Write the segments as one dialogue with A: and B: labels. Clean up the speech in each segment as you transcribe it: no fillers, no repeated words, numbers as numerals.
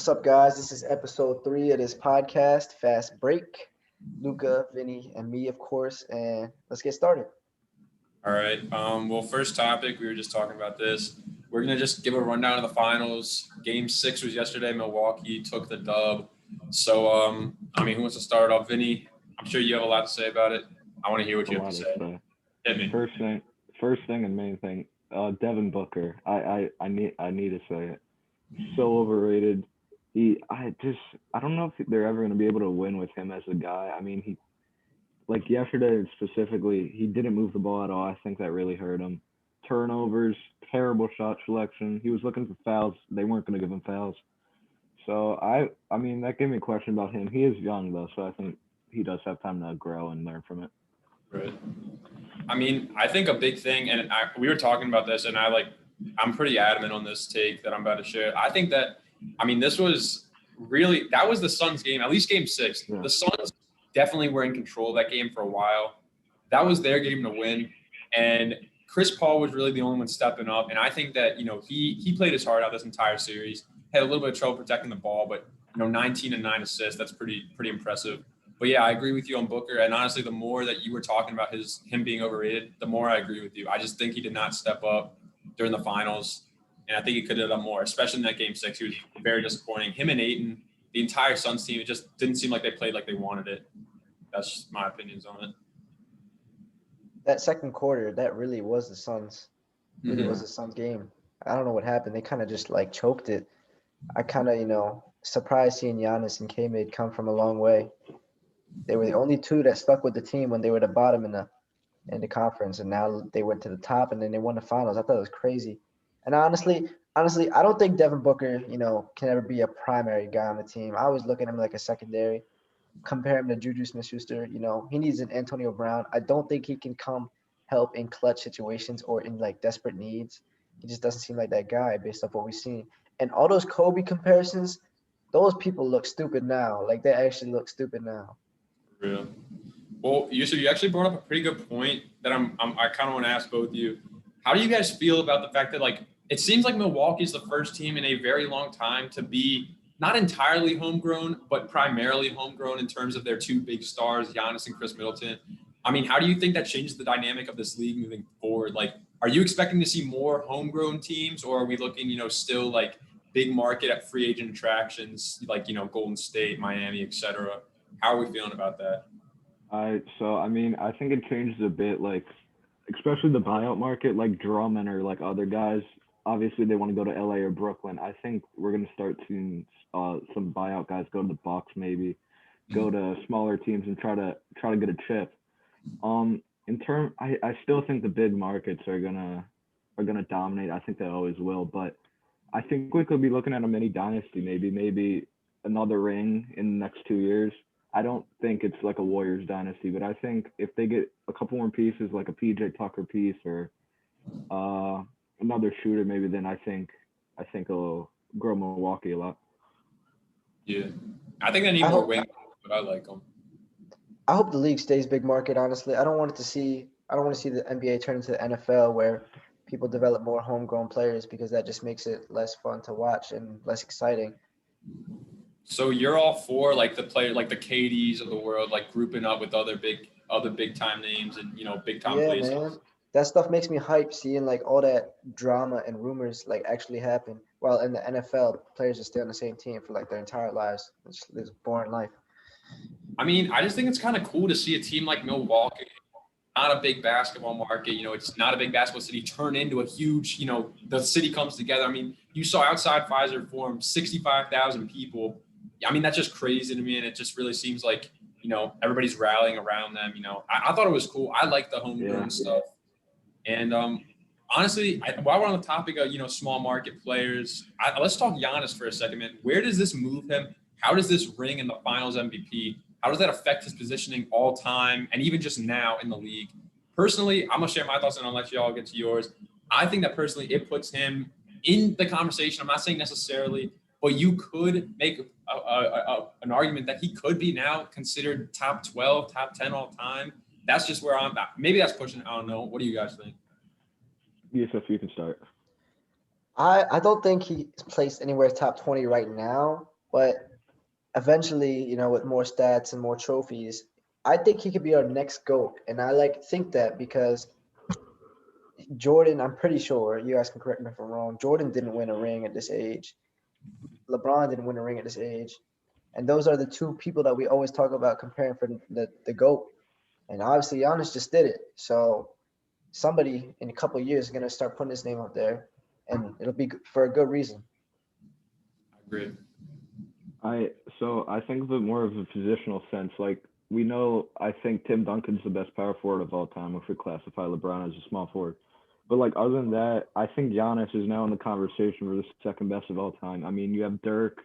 A: What's up, guys? This is episode 3 of this podcast, Fast Break. Luca, Vinny, and me, of course, and let's get started.
B: All right. Well, first topic, we were just talking about this. We're going to just give a rundown of the finals. Game 6 was yesterday. Milwaukee took the dub. So, who wants to start off? Vinny, I'm sure you have a lot to say about it. I want to hear what you have to say. Hit me.
C: First thing and main thing, Devin Booker. I need to say it. So overrated. I don't know if they're ever going to be able to win with him as a guy. I mean, like yesterday specifically, he didn't move the ball at all. I think that really hurt him. Turnovers, terrible shot selection. He was looking for fouls. They weren't going to give him fouls. So I mean, that gave me a question about him. He is young though, so I think he does have time to grow and learn from it.
B: Right. I mean, I think a big thing, and we were talking about this, and I'm pretty adamant on this take that I'm about to share. I think that, this was really, that was the Suns game, at least game 6. Yeah. The Suns definitely were in control of that game for a while. That was their game to win. And Chris Paul was really the only one stepping up. And I think that, he played his heart out this entire series, had a little bit of trouble protecting the ball, but, 19 and 9 assists, that's pretty impressive. But yeah, I agree with you on Booker. And honestly, the more that you were talking about him being overrated, the more I agree with you. I just think he did not step up during the finals. And I think he could have done more, especially in that game 6. He was very disappointing. Him and Ayton, the entire Suns team, it just didn't seem like they played like they wanted it. That's just my opinions on it.
A: That second quarter, that really was the Suns. Really was the Suns game. I don't know what happened. They kind of just choked it. I kind of, surprised seeing Giannis and K-Mid come from a long way. They were the only two that stuck with the team when they were the bottom in the conference, and now they went to the top and then they won the finals. I thought it was crazy. And honestly, I don't think Devin Booker, can ever be a primary guy on the team. I always look at him like a secondary. Compare him to Juju Smith-Schuster. He needs an Antonio Brown. I don't think he can come help in clutch situations or in desperate needs. He just doesn't seem like that guy based off what we've seen. And all those Kobe comparisons, those people look stupid now. They actually look stupid now.
B: For real. Well, you actually brought up a pretty good point that I kind of want to ask both of you. How do you guys feel about the fact that it seems like Milwaukee's the first team in a very long time to be not entirely homegrown, but primarily homegrown in terms of their two big stars, Giannis and Chris Middleton. How do you think that changes the dynamic of this league moving forward? Are you expecting to see more homegrown teams, or are we looking, still big market at free agent attractions, Golden State, Miami, et cetera? How are we feeling about that?
C: I think it changes a bit, especially the buyout market, Drummond or other guys. Obviously, they want to go to LA or Brooklyn. I think we're going to start seeing some buyout guys go to the Bucks, maybe go to smaller teams and try to get a chip. I still think the big markets are gonna dominate. I think they always will, but I think we could be looking at a mini dynasty, maybe another ring in the next 2 years. I don't think it's like a Warriors dynasty, but I think if they get a couple more pieces, like a PJ Tucker piece or another shooter, maybe then I think it'll grow Milwaukee a lot.
B: Yeah, I think they need more wings, but I like them.
A: I hope the league stays big market. Honestly, I don't want to see the NBA turn into the NFL where people develop more homegrown players, because that just makes it less fun to watch and less exciting.
B: So you're all for the player, the KDs of the world, grouping up with other big time names and big time places.
A: Man. That stuff makes me hype, seeing all that drama and rumors actually happen. While in the NFL, players just stay on the same team for their entire lives. It's a boring life.
B: I just think it's kind of cool to see a team like Milwaukee, not a big basketball market. It's not a big basketball city, turn into a huge, the city comes together. You saw outside Pfizer Forum, 65,000 people. That's just crazy to me. And it just really seems like, everybody's rallying around them. I thought it was cool. I like the homegrown stuff. And honestly, while we're on the topic of, small market players, let's talk Giannis for a second, man. Where does this move him? How does this ring in the finals MVP? How does that affect his positioning all time and even just now in the league? Personally, I'm going to share my thoughts and I'll let you all get to yours. I think that personally it puts him in the conversation. I'm not saying necessarily, but you could make an argument that he could be now considered top 12, top 10 all time. That's just where I'm at. Maybe that's pushing it. I don't know. What do you guys think?
C: Yusuf, you can start.
A: I don't think he's placed anywhere top 20 right now, but eventually, with more stats and more trophies, I think he could be our next GOAT. And I think that because Jordan, I'm pretty sure, you guys can correct me if I'm wrong, Jordan didn't win a ring at this age. LeBron didn't win a ring at this age. And those are the two people that we always talk about comparing for the GOAT. And obviously Giannis just did it. So somebody in a couple of years is going to start putting his name up there, and it'll be for a good reason.
B: I agree.
C: I think of it more of a positional sense. Like we know, I think Tim Duncan's the best power forward of all time if we classify LeBron as a small forward. But like other than that, I think Giannis is now in the conversation for the second best of all time. I mean, you have Dirk,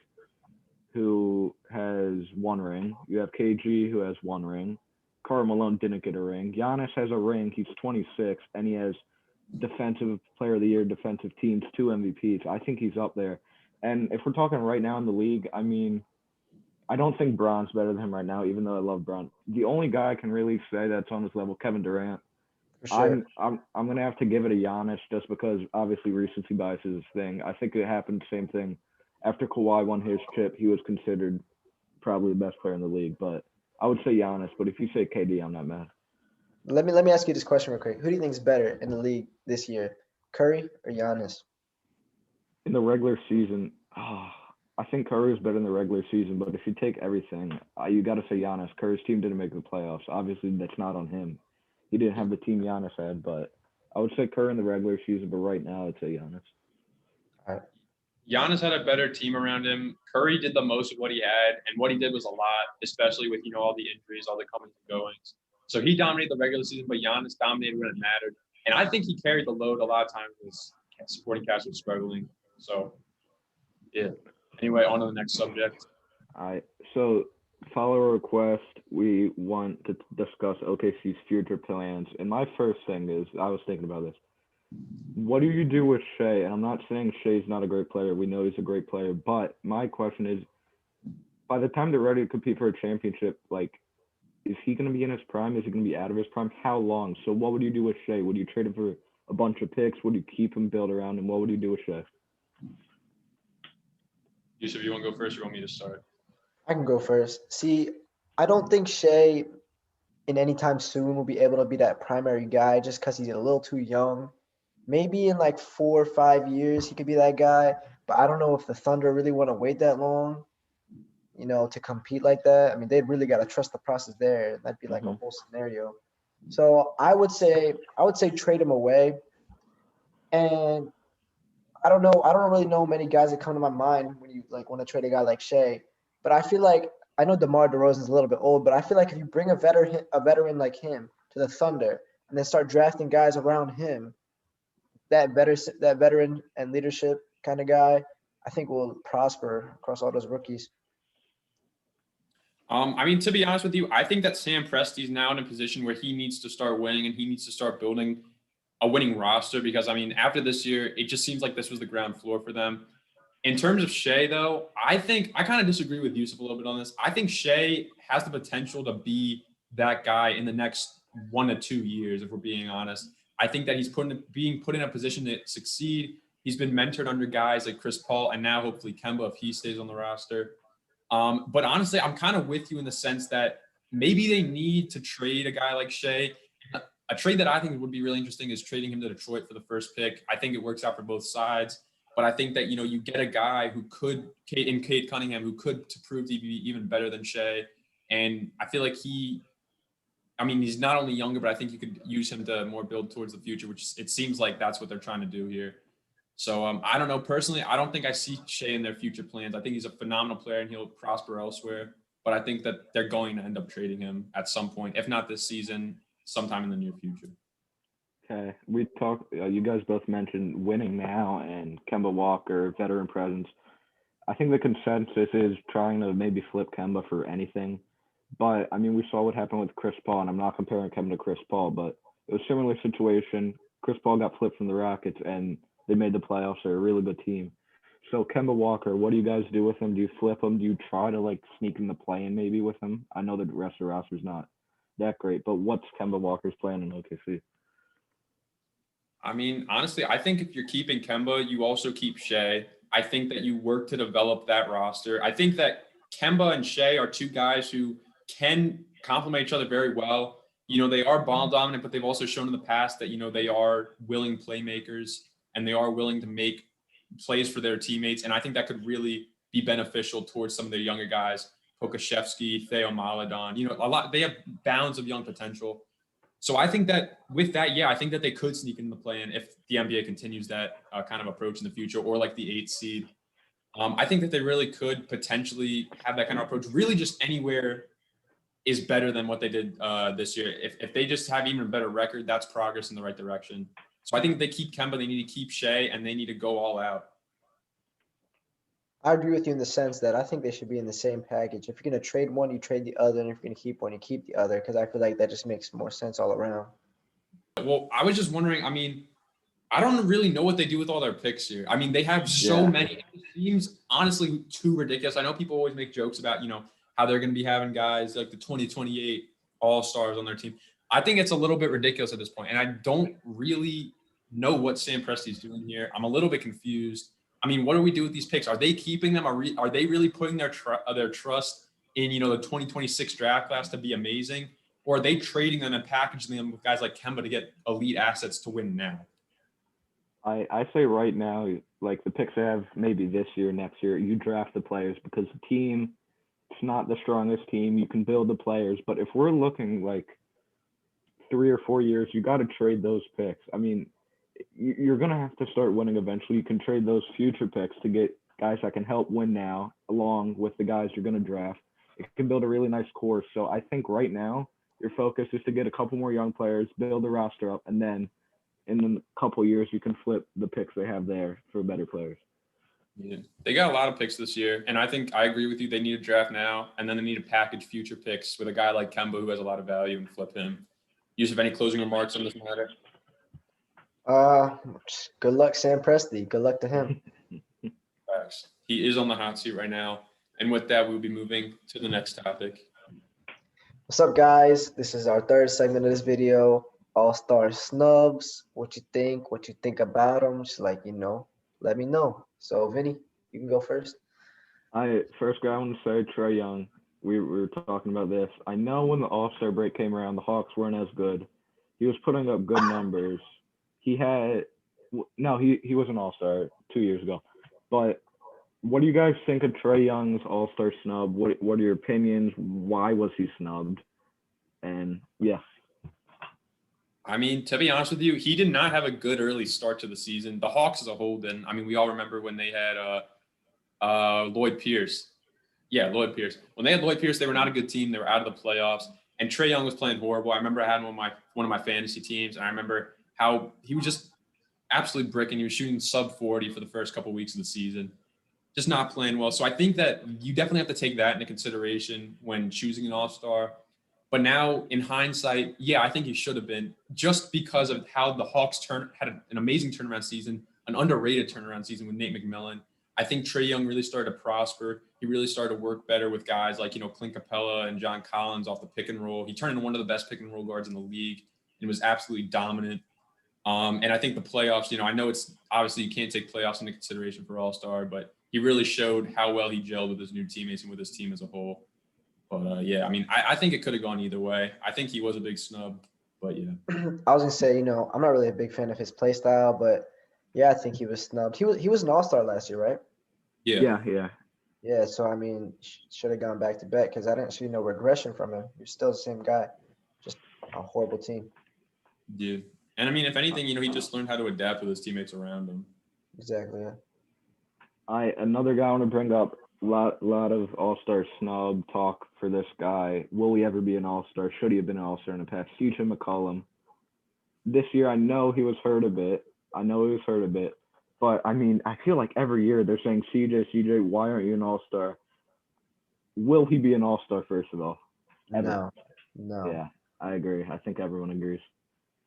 C: who has one ring. You have KG, who has one ring. Karl Malone didn't get a ring. Giannis has a ring. He's 26, and he has Defensive Player of the Year, Defensive Teams, 2 MVPs. I think he's up there. And if we're talking right now in the league, I mean, I don't think Bron's better than him right now, even though I love Bron. The only guy I can really say that's on this level, Kevin Durant.
A: For sure.
C: I'm gonna have to give it a Giannis just because obviously recency bias is his thing. I think it happened the same thing after Kawhi won his chip. He was considered probably the best player in the league, but I would say Giannis. But if you say KD, I'm not mad.
A: Let me ask you this question real quick. Who do you think is better in the league this year, Curry or Giannis?
C: In the regular season, I think Curry is better in the regular season. But if you take everything, you got to say Giannis. Curry's team didn't make the playoffs. Obviously, that's not on him. He didn't have the team Giannis had, but I would say Curry in the regular season. But right now, I'd say Giannis.
A: All right.
B: Giannis had a better team around him. Curry did the most of what he had, and what he did was a lot, especially with all the injuries, all the comings and goings. So he dominated the regular season, but Giannis dominated when it mattered. And I think he carried the load a lot of times because supporting cast was struggling. So, yeah. Anyway, on to the next subject.
C: All right. So, follower request, we want to discuss OKC's future plans. And my first thing is, I was thinking about this. What do you do with Shea? And I'm not saying Shea's not a great player. We know he's a great player. But my question is, by the time they're ready to compete for a championship, is he going to be in his prime? Is he going to be out of his prime? How long? So what would you do with Shea? Would you trade him for a bunch of picks? Would you keep him, build around him? What would you do with Shea?
B: Yusuf, you want to go first or you want me to start?
A: I can go first. See, I don't think Shea in any time soon will be able to be that primary guy just because he's a little too young. Maybe in 4 or 5 years he could be that guy, but I don't know if the Thunder really want to wait that long, to compete like that. I mean, they'd really got to trust the process there. That'd be a whole scenario. So I would say trade him away. And I don't know. I don't really know many guys that come to my mind when you want to trade a guy like Shea. But I feel like I know DeMar DeRozan's a little bit old, but I feel like if you bring a veteran like him to the Thunder and then start drafting guys around him, that veteran and leadership kind of guy, I think will prosper across all those rookies.
B: I mean, to be honest with you, I think that Sam Presti's now in a position where he needs to start winning and he needs to start building a winning roster because, I mean, after this year, it just seems like this was the ground floor for them. In terms of Shea, though, I kind of disagree with Yusuf a little bit on this. I think Shea has the potential to be that guy in the next 1 to 2 years, if we're being honest. I think that he's being put in a position to succeed. He's been mentored under guys like Chris Paul and now hopefully Kemba if he stays on the roster. But honestly, I'm kind of with you in the sense that maybe they need to trade a guy like Shea. A trade that I think would be really interesting is trading him to Detroit for the first pick. I think it works out for both sides. But I think that, you get a guy who could, in Cade Cunningham, who could to prove to be even better than Shea. And I feel like he's not only younger, but I think you could use him to more build towards the future, which it seems like that's what they're trying to do here. So I don't know. Personally, I don't think I see Shea in their future plans. I think he's a phenomenal player and he'll prosper elsewhere. But I think that they're going to end up trading him at some point, if not this season, sometime in the near future.
C: Okay, you guys both mentioned winning now and Kemba Walker, veteran presence. I think the consensus is trying to maybe flip Kemba for anything. But, I mean, we saw what happened with Chris Paul, and I'm not comparing Kemba to Chris Paul, but it was a similar situation. Chris Paul got flipped from the Rockets, and they made the playoffs. They're a really good team. So, Kemba Walker, what do you guys do with him? Do you flip him? Do you try to, sneak in the play-in maybe with him? I know the rest of the roster's not that great, but what's Kemba Walker's plan in OKC?
B: I mean, honestly, I think if you're keeping Kemba, you also keep Shea. I think that you work to develop that roster. I think that Kemba and Shea are two guys who can complement each other very well. You know, they are ball dominant, but they've also shown in the past that, you know, they are willing playmakers and they are willing to make plays for their teammates. And I think that could really be beneficial towards some of their younger guys, Pokashevsky, Theo Maladon. You know, a lot, they have bounds of young potential. So I think that with that, yeah, I think that they could sneak in the play-in if the NBA continues that kind of approach in the future, or like the 8th seed. I think that they really could potentially have that kind of approach. Really, just anywhere is better than what they did this year. If they just have even a better record, that's progress in the right direction. So I think if they keep Kemba, they need to keep Shea, and they need to go all out.
A: I agree with you in the sense that I think they should be in the same package. If you're going to trade one, you trade the other, and if you're going to keep one, you keep the other, because I feel like that just makes more sense all around.
B: Well, I was just wondering, I mean, I don't really know what they do with all their picks here. I mean, they have so many. It seems honestly too ridiculous. I know people always make jokes about, you know, how they're going to be having guys like the 2028 All-Stars on their team. I think it's a little bit ridiculous at this point, and I don't really know what Sam Presti's doing here. I'm a little bit confused. I mean, what do we do with these picks? Are they keeping them? Are they really putting their trust in, you know, the 2026 draft class to be amazing? Or are they trading them and packaging them with guys like Kemba to get elite assets to win now?
C: I say right now, like the picks they have maybe this year, next year, you draft the players because the team, it's not the strongest team. You can build the players, but if we're looking like 3 or 4 years, you got to trade those picks. I mean, you're going to have to start winning eventually. You can trade those future picks to get guys that can help win now, along with the guys you're going to draft. It can build a really nice core. So I think right now, your focus is to get a couple more young players, build the roster up, and then in a couple of years, you can flip the picks they have there for better players.
B: Yeah, they got a lot of picks this year, and I think I agree with you. They need to draft now, and then they need to package future picks with a guy like Kemba who has a lot of value and flip him. Yusuf, any closing remarks on this matter?
A: Good luck, Sam Presti. Good luck to him.
B: Facts. He is on the hot seat right now, and with that, we'll be moving to the next topic.
A: What's up, guys? This is our third segment of this video. All-Star Snubs. What you think about them? Just like, you know, let me know. So, Vinny, you can go first.
C: First guy I want to say, Trae Young. We were talking about this. I know when the All-Star break came around, the Hawks weren't as good. He was putting up good numbers. He was an All-Star 2 years ago. But what do you guys think of Trae Young's All-Star snub? What are your opinions? Why was he snubbed? And yeah.
B: I mean, to be honest with you, he did not have a good early start to the season. The Hawks as a whole didn't. I mean, we all remember when they had Lloyd Pierce. Yeah, Lloyd Pierce. When they had Lloyd Pierce, they were not a good team. They were out of the playoffs. And Trae Young was playing horrible. I remember I had one of my fantasy teams, and I remember how he was just absolutely bricking. He was shooting sub 40 for the first couple of weeks of the season. Just not playing well. So I think that you definitely have to take that into consideration when choosing an All-Star. But now, in hindsight, yeah, I think he should have been, just because of how the Hawks had an amazing turnaround season, an underrated turnaround season with Nate McMillan. I think Trae Young really started to prosper. He really started to work better with guys like, you know, Clint Capella and John Collins off the pick and roll. He turned into one of the best pick and roll guards in the league and was absolutely dominant. And I think the playoffs, you know, I know it's obviously you can't take playoffs into consideration for All-Star, but he really showed how well he gelled with his new teammates and with his team as a whole. But yeah, I mean, I think it could have gone either way. I think he was a big snub, but yeah.
A: I was gonna say, you know, I'm not really a big fan of his play style, but yeah, I think he was snubbed. He was an All-Star last year, right?
B: Yeah.
A: Yeah. So I mean, should have gone back to back because I didn't see no regression from him. He was still the same guy, just a horrible team.
B: Yeah. And I mean, if anything, you know, he just learned how to adapt with his teammates around him.
A: Exactly. Yeah.
C: Another guy I want to bring up. Lot of All-Star snub talk for this guy. Will he ever be an All-Star? Should he have been an All-Star in the past? CJ McCollum. This year, I know he was hurt a bit. But I mean, I feel like every year they're saying, CJ, why aren't you an All-Star? Will he be an All-Star, first of all?
A: No.
C: Yeah, I agree. I think everyone agrees.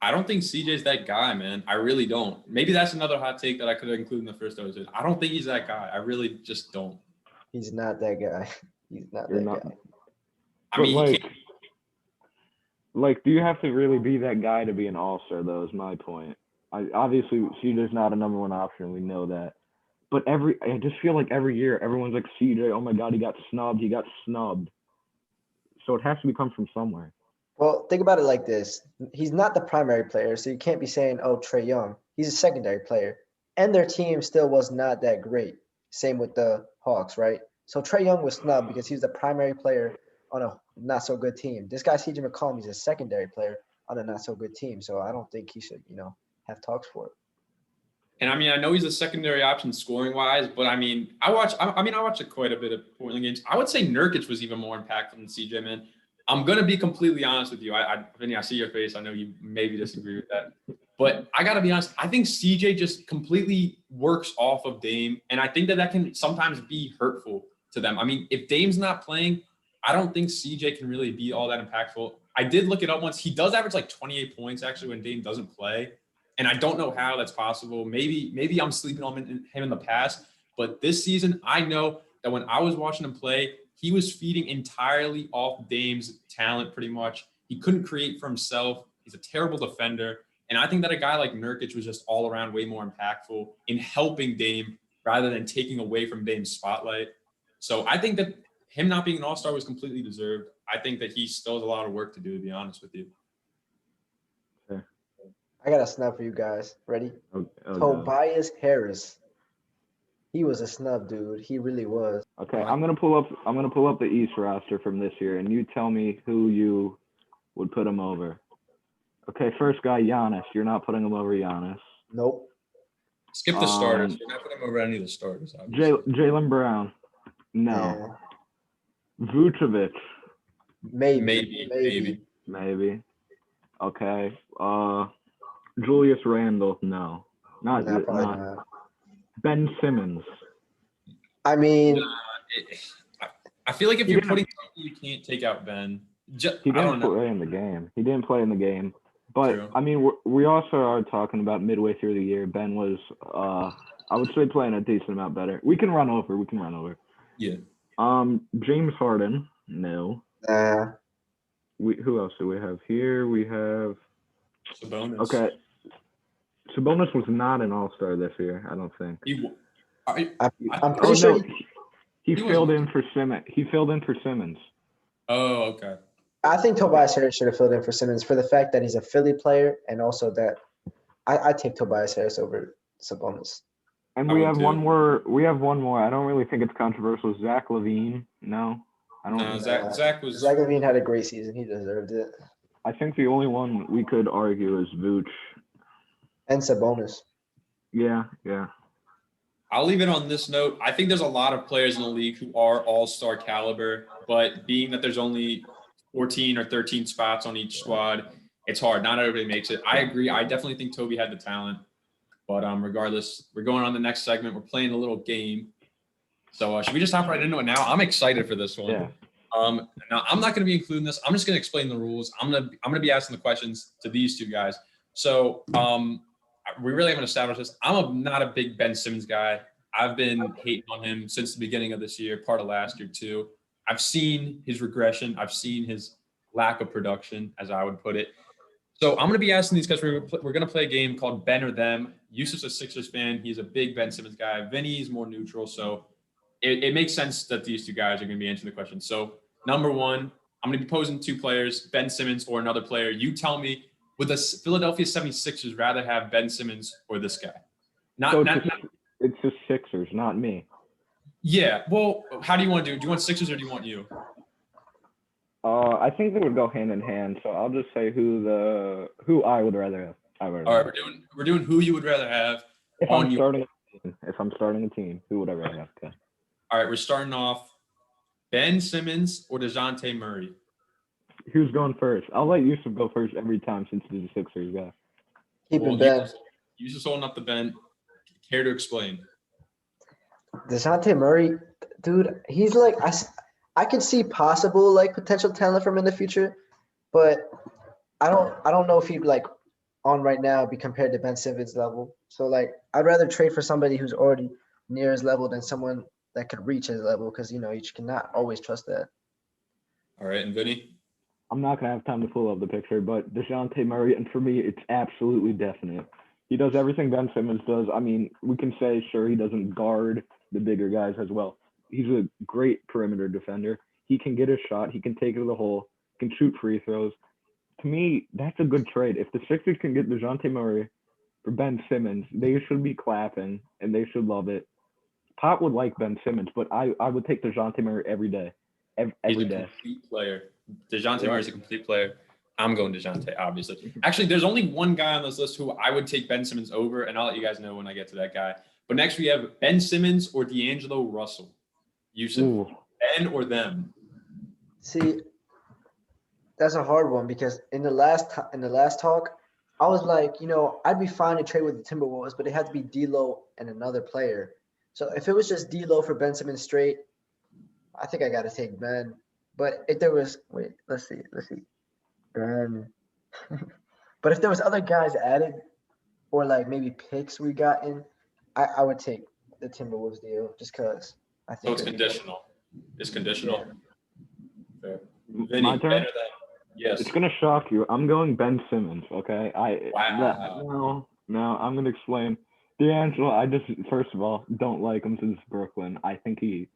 B: I don't think CJ's that guy, man. I really don't. Maybe that's another hot take that I could have included in the first episode. I don't think he's that guy. I really just don't.
A: He's not that guy. He's not that guy.
B: I mean,
C: do you have to really be that guy to be an All-Star, though, is my point. Obviously, CJ's not a number one option. We know that. But I just feel like every year everyone's like, CJ, oh my God, he got snubbed. So it has to come from somewhere.
A: Well, think about it like this. He's not the primary player, so you can't be saying, oh, Trae Young. He's a secondary player. And their team still was not that great. Same with the Hawks, right? So Trae Young was snubbed because he was the primary player on a not so good team. This guy, CJ McCollum, he's a secondary player on a not so good team. So I don't think he should, have talks for it.
B: And I mean, I know he's a secondary option scoring wise, but I mean, I watched quite a bit of Portland games. I would say Nurkic was even more impactful than CJ, man. I'm gonna be completely honest with you. Vinny, I see your face. I know you maybe disagree with that, but I gotta be honest. I think CJ just completely works off of Dame, and I think that can sometimes be hurtful to them. I mean, if Dame's not playing, I don't think CJ can really be all that impactful. I did look it up once. He does average like 28 points actually when Dame doesn't play. And I don't know how that's possible. Maybe I'm sleeping on him in the past, but this season, I know that when I was watching him play, he was feeding entirely off Dame's talent pretty much. He couldn't create for himself. He's a terrible defender. And I think that a guy like Nurkic was just all around way more impactful in helping Dame rather than taking away from Dame's spotlight. So I think that him not being an all-star was completely deserved. I think that he still has a lot of work to do, to be honest with you.
A: I got a snub for you guys. Ready?
C: Oh,
A: Tobias Harris. He was a snub, dude. He really was.
C: Okay, I'm gonna pull up the East roster from this year, and you tell me who you would put him over. Okay, first guy, Giannis. You're not putting him over Giannis.
A: Nope.
B: Skip the starters. You're not putting him over any of the starters.
C: Jaylen Brown. No.
A: Yeah.
C: Vucevic.
A: Maybe.
C: Okay. Julius Randle. No. Not. Ben Simmons.
A: I mean,
B: I feel like if you're putting something, you can't take out Ben.
C: He didn't play in the game. But, true. I mean, we also are talking about midway through the year. Ben was, I would say, playing a decent amount better. We can run over.
B: Yeah.
C: James Harden. No. Who else do we have here? We have
B: Sabonis.
C: Okay. Sabonis was not an all-star this year, I don't think.
A: I'm pretty sure
C: he filled in for Simmons. He filled in for Simmons.
B: Oh, okay.
A: I think Tobias Harris should have filled in for Simmons for the fact that he's a Philly player, and also that I take Tobias Harris over Sabonis.
C: And we have one more. I don't really think it's controversial. Zach LaVine. No, I don't.
B: No, Zach
A: LaVine had a great season. He deserved it.
C: I think the only one we could argue is Vooch.
A: And Sabonis.
C: Yeah.
B: I'll leave it on this note. I think there's a lot of players in the league who are all-star caliber, but being that there's only 14 or 13 spots on each squad, it's hard. Not everybody makes it. I agree. I definitely think Toby had the talent. But regardless, we're going on the next segment. We're playing a little game. So should we just hop right into it now? I'm excited for this one.
C: Yeah.
B: Now, I'm not going to be including this. I'm just going to explain the rules. I'm gonna be asking the questions to these two guys. So we really haven't established this. I'm not a big Ben Simmons guy. I've been hating on him since the beginning of this year, part of last year too. I've seen his regression. I've seen his lack of production, as I would put it. So I'm going to be asking these guys. We're going to play a game called Ben or Them. Yusuf's a Sixers fan. He's a big Ben Simmons guy. Vinny's more neutral. So it makes sense that these two guys are going to be answering the question. So number one, I'm going to be posing two players, Ben Simmons or another player. You tell me, would the Philadelphia 76ers rather have Ben Simmons or this guy?
C: It's the Sixers, not me.
B: Yeah. Well, how do you want to do it? Do you want Sixers or do you want you?
C: I think they would go hand in hand. So I'll just say who I would rather have.
B: All right, we're doing who you would rather have.
C: If I'm starting a team, who would I rather have? Okay.
B: All right, we're starting off Ben Simmons or DeJounte Murray.
C: Who's going first? I'll let Yusuf go first every time since he's a Sixers guy.
A: Keeping Ben.
B: Yusuf's holding up the Ben. Care to explain?
A: DeJounte Murray, dude, he's like I could see possible like potential talent from him in the future, but I don't know if he'd like on right now be compared to Ben Simmons' level. So like I'd rather trade for somebody who's already near his level than someone that could reach his level because you cannot always trust that.
B: All right, and Vinny?
C: I'm not gonna have time to pull up the picture, but DeJounte Murray, and for me, it's absolutely definite. He does everything Ben Simmons does. I mean, we can say, sure, he doesn't guard the bigger guys as well. He's a great perimeter defender. He can get a shot. He can take it to the hole. Can shoot free throws. To me, that's a good trade. If the Sixers can get DeJounte Murray for Ben Simmons, they should be clapping and they should love it. Pop would like Ben Simmons, but I would take DeJounte Murray every day. Every
B: He's a
C: day.
B: complete player. DeJounte Murray is a complete player. I'm going DeJounte, obviously. Actually, there's only one guy on this list who I would take Ben Simmons over, and I'll let you guys know when I get to that guy. But next we have Ben Simmons or D'Angelo Russell. Yusuf, Ben or them?
A: See, that's a hard one because in the last talk, I was like, I'd be fine to trade with the Timberwolves, but it had to be D'Lo and another player. So if it was just D'Lo for Ben Simmons straight, I think I got to take Ben. But if there was, let's see, Ben. But if there was other guys added, or like maybe picks we got in, I would take the Timberwolves deal just because I think.
B: So it's conditional. It's conditional.
A: Yeah.
B: Fair. Vinny,
C: My turn?
B: Ben or them? Yes.
C: It's gonna shock you. I'm going Ben Simmons. Okay.
B: Wow.
C: No. I'm gonna explain. D'Angelo, I just first of all don't like him since Brooklyn. I think he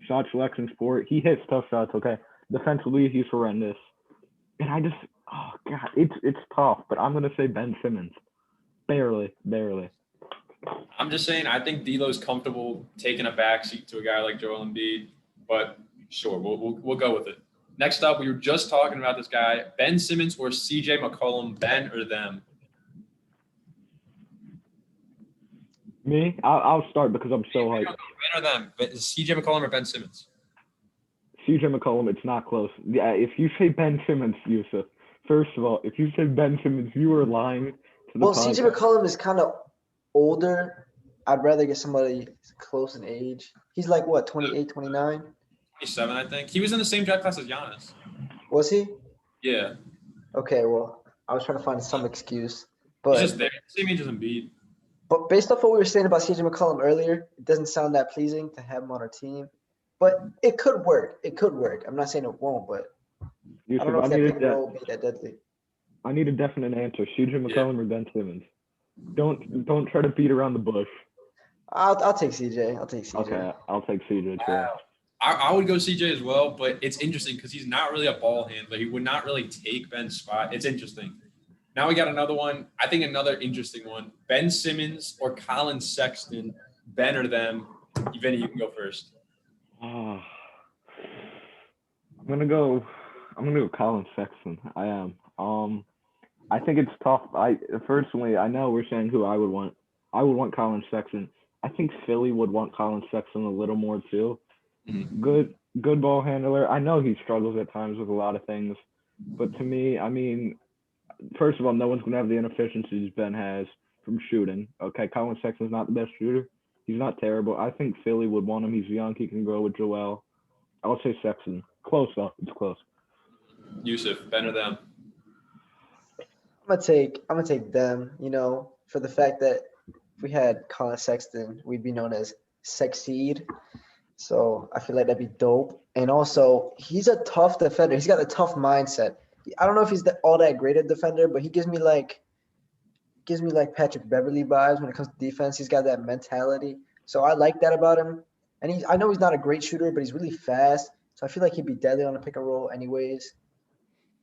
C: shot selection's poor. He hits tough shots. Okay. Defensively, he's horrendous. And I just, oh god, it's tough. But I'm gonna say Ben Simmons. Barely.
B: I'm just saying, I think D'Lo's comfortable taking a backseat to a guy like Joel Embiid, but sure, we'll go with it. Next up, we were just talking about this guy, Ben Simmons or CJ McCollum, Ben or them?
C: Me? I'll start because I'm so hyped.
B: Ben or them? CJ McCollum or Ben Simmons?
C: CJ McCollum, it's not close. Yeah, if you say Ben Simmons, Yusuf, first of all, if you say Ben Simmons, you are lying to the
A: Well,
C: podcast.
A: CJ McCollum is kind of older. I'd rather get somebody close in age. He's like, what, 28, 29?
B: 27, I think. He was in the same draft class as Giannis.
A: Was he?
B: Yeah.
A: Okay, well, I was trying to find some excuse.
B: He's just there. Same age as Embiid.
A: But based off what we were saying about CJ McCollum earlier, it doesn't sound that pleasing to have him on our team. But it could work. I'm not saying it won't, but
C: Yusuf,
A: I don't know if that big role will be that deadly.
C: I need a definite answer. CJ McCollum or Ben Simmons? Don't try to beat around the bush.
A: I'll take CJ.
C: Okay, I'll take CJ too.
B: Wow. I would go CJ as well, but it's interesting because he's not really a ball handler. He would not really take Ben's spot. It's interesting. Now we got another one. I think another interesting one. Ben Simmons or Colin Sexton, Ben or them? Vinny, you can go first.
C: I'm gonna go Colin Sexton. I am. I think it's tough. Personally, I know we're saying who I would want. I would want Colin Sexton. I think Philly would want Colin Sexton a little more too.
B: Mm-hmm.
C: Good ball handler. I know he struggles at times with a lot of things, but to me, I mean, first of all, no one's gonna have the inefficiencies Ben has from shooting. Okay, Colin Sexton's not the best shooter. He's not terrible. I think Philly would want him. He's young. He can grow with Joel. I'll say Sexton. Close though. It's close.
B: Yusuf, Ben or them?
A: I'm gonna take them, for the fact that if we had Colin Sexton, we'd be known as Sexseed. So I feel like that'd be dope. And also, he's a tough defender. He's got a tough mindset. I don't know if he's all that great a defender, but he gives me like Patrick Beverly vibes when it comes to defense. He's got that mentality. So I like that about him. And I know he's not a great shooter, but he's really fast. So I feel like he'd be deadly on a pick and roll anyways.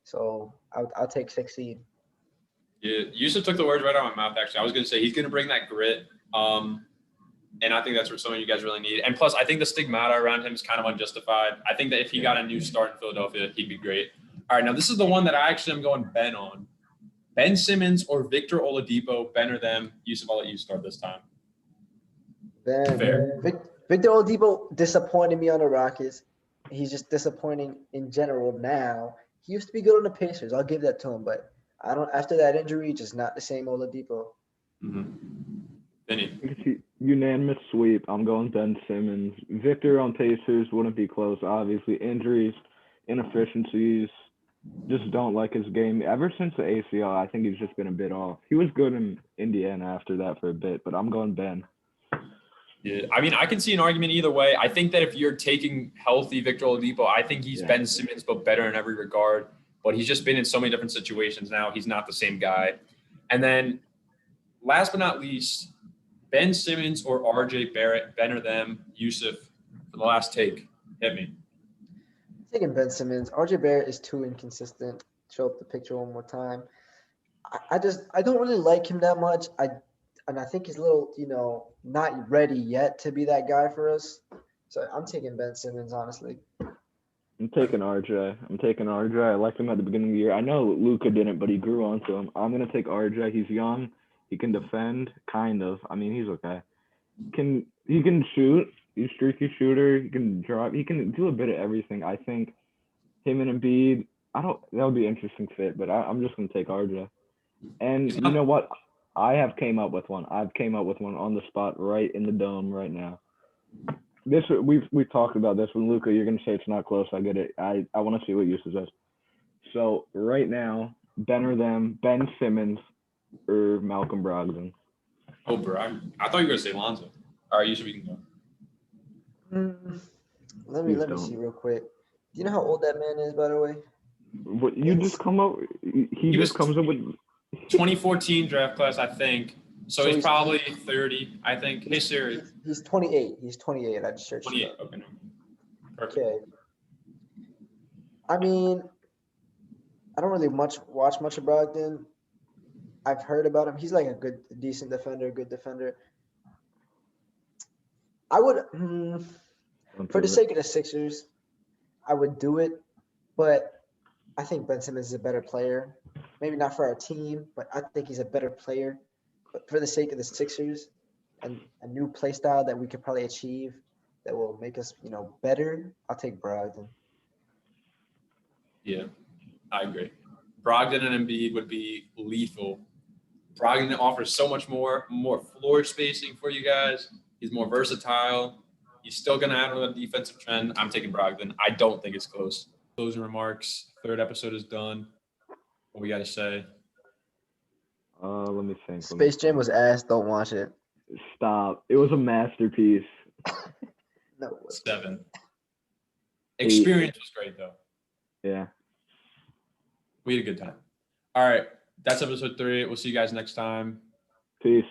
A: So I'll take Sexseed.
B: Yeah, Yusuf took the words right out of my mouth, actually. I was going to say he's going to bring that grit. And I think that's what some of you guys really need. And plus, I think the stigmata around him is kind of unjustified. I think that if he got a new start in Philadelphia, he'd be great. All right, now this is the one that I actually am going Ben on. Ben Simmons or Victor Oladipo, Ben or them? Yusuf, I'll let you start this time.
A: Ben.
B: Fair.
A: Victor Oladipo disappointed me on the Rockets. He's just disappointing in general now. He used to be good on the Pacers. I'll give that to him, but I don't. After that injury, just not the same Oladipo.
B: Mm-hmm. Vinny.
C: Unanimous sweep. I'm going Ben Simmons. Victor on Pacers wouldn't be close. Obviously, injuries, inefficiencies. Just don't like his game. Ever since the ACL, I think he's just been a bit off. He was good in Indiana after that for a bit, but I'm going Ben.
B: Yeah, I mean, I can see an argument either way. I think that if you're taking healthy Victor Oladipo, I think he's Ben Simmons, but better in every regard. But he's just been in so many different situations now. He's not the same guy. And then last but not least, Ben Simmons or RJ Barrett, Ben or them, Yusuf, for the last take. Hit me.
A: Taking Ben Simmons. RJ Barrett is too inconsistent. Show up the picture one more time. I don't really like him that much. I think he's a little, not ready yet to be that guy for us. So I'm taking Ben Simmons, honestly.
C: I'm taking RJ. I liked him at the beginning of the year. I know Luka didn't, but he grew onto him. I'm gonna take RJ. He's young. He can defend, kind of. I mean, he's okay. He can shoot. He's a streaky shooter. He can drop. He can do a bit of everything. I think him and Embiid. That would be an interesting fit. But I'm just gonna take RJ. And you know what? I've came up with one on the spot, right in the dome, right now. We've talked about this with Luka. You're gonna say it's not close. I get it. I want to see what Yusuf says. So right now, Ben or them, Ben Simmons or Malcolm Brogdon.
B: Oh, Brogdon. I thought you were gonna say Lonzo. All right, Yusuf, you can go.
A: Let me see real quick. Do you know how old that man is, by the way?
C: What you just come up? He just comes up with
B: 2014 draft class, I think. So he's probably 30, I think. Hey Siri.
A: He's 28. He's 28. I just searched
B: 28.
A: it up.
B: Okay. Perfect.
A: Okay. I mean, I don't really watch much of Brogdon. I've heard about him. He's like a decent defender, good defender. I would, for the sake of the Sixers, I would do it, but I think Ben Simmons is a better player. Maybe not for our team, but I think he's a better player. But for the sake of the Sixers and a new play style that we could probably achieve that will make us, better, I'll take Brogdon.
B: Yeah, I agree. Brogdon and Embiid would be lethal. Brogdon offers so much more floor spacing for you guys. He's more versatile. He's still going to have a defensive trend. I'm taking Brogdon. I don't think it's close. Closing remarks. Third episode is done. What we got to say?
C: Let me think.
A: Space Jam was ass. Don't watch it.
C: Stop. It was a masterpiece.
A: No, it wasn't.
B: 7. Experience was great, though.
C: Yeah.
B: We had a good time. All right. That's episode 3. We'll see you guys next time.
C: Peace.